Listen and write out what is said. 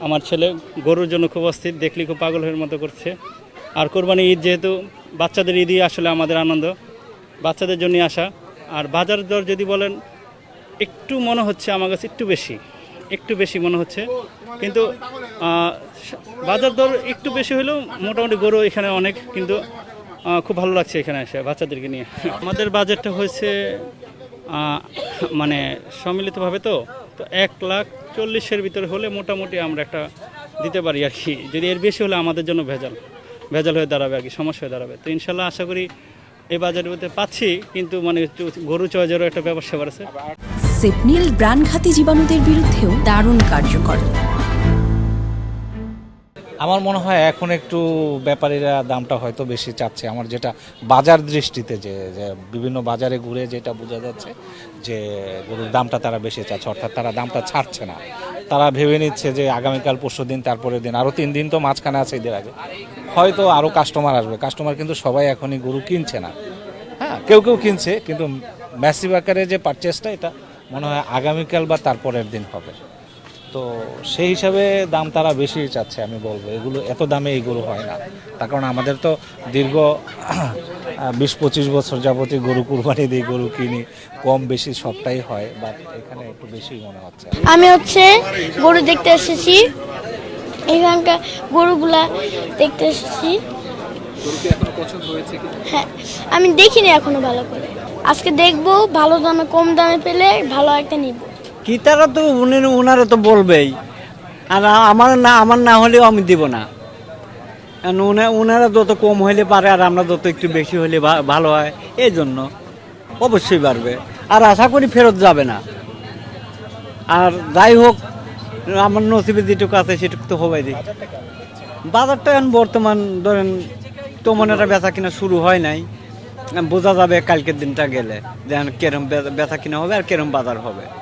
আমার ছেলে গরুর জন্য খুব অস্থির, দেখলি খুব পাগল হয়ে মতো করছে। আর কোরবানি ঈদ যেহেতু বাচ্চাদের ঈদই আসলে আমাদের আনন্দ, বাচ্চাদের জন্য আসা। আর বাজার দর যদি বলেন, একটু মনে হচ্ছে আমার কাছে একটু বেশি মনে হচ্ছে, কিন্তু বাজার দর একটু বেশি হলেও মোটামুটি গরু এখানে অনেক, কিন্তু খুব ভালো লাগছে এখানে এসে বাচ্চাদেরকে নিয়ে। আমাদের বাজেটটা হয়েছে মানে সম্মিলিতভাবে, তো 1,40,000-এর ভিতরে হলে মোটামুটি আমরা একটা দিতে পারি আর কি। যদি এর বেশি হলে আমাদের জন্য ভেজাল হয়ে দাঁড়াবে আর কি, সমস্যা হয়ে দাঁড়াবে। তো ইনশাল্লাহ আশা করি এই বাজারের মধ্যে পাচ্ছি, কিন্তু মানে গরু চয়েজেরও একটা ব্যবসা বাড়ছে। সিপনিল প্রাণঘাতী জীবাণুদের বিরুদ্ধেও দারুণ কার্যকর। আমার মনে হয় এখন একটু ব্যাপারীরা দামটা হয়তো বেশি চাচ্ছে। আমার যেটা বাজার দৃষ্টিতে যে বিভিন্ন বাজারে ঘুরে যেটা বোঝা যাচ্ছে যে গরুর দামটা তারা বেশি চাচ্ছে, অর্থাৎ তারা দামটা ছাড়ছে না। তারা ভেবে নিচ্ছে যে আগামীকাল, পরশু দিন, তারপরের দিন, আরও 3 দিন তো মাঝখানে আছে ঈদের আগে, হয়তো আরও কাস্টমার আসবে। কাস্টমার কিন্তু সবাই এখনই গরু কিনছে না। হ্যাঁ, কেউ কিনছে, কিন্তু ম্যাসিভ আকারে যে পারচেসটা, এটা মনে হয় আগামীকাল বা তারপরের দিন হবে। তো সেই হিসাবে দাম তারা বেশি চাচ্ছে। আমি বলবো এগুলো এত দামে এইগুলো হয় না, তার কারণ আমাদের তো দীর্ঘ 20-25 বছর যাবতীয় গরু কুরবানি দিই, গরু কিনি, কম বেশি সবটাই হয়, বাট এখানে একটু বেশি মনে হচ্ছে। আমি গরু দেখতে এসেছি, এখানকার গরুগুলা দেখতে এসেছি। হ্যাঁ, আমি দেখিনি এখনো ভালো করে, আজকে দেখবো, ভালো দামে কম দামে পেলে ভালো একটা নিব। কি তারা তো ওনারা তো বলবেই, আর আমার না হলেও আমি দিব না। ওনারা যত কম হইলে পারে আর আমরা যত একটু বেশি হলে ভালো হয়, এই জন্য অবশ্যই পারবে। আর আশা করি ফেরত যাবে না। আর যাই হোক, আমার নসিবে যেটুকু আছে সেটুকু তো হবাই দিই। বাজারটা এখন বর্তমান ধরেন তেমন একটা বেচা কিনা শুরু হয় নাই, বোঝা যাবে কালকের দিনটা গেলে যে কেরম বেচা কিনা হবে আর কেরম বাজার হবে।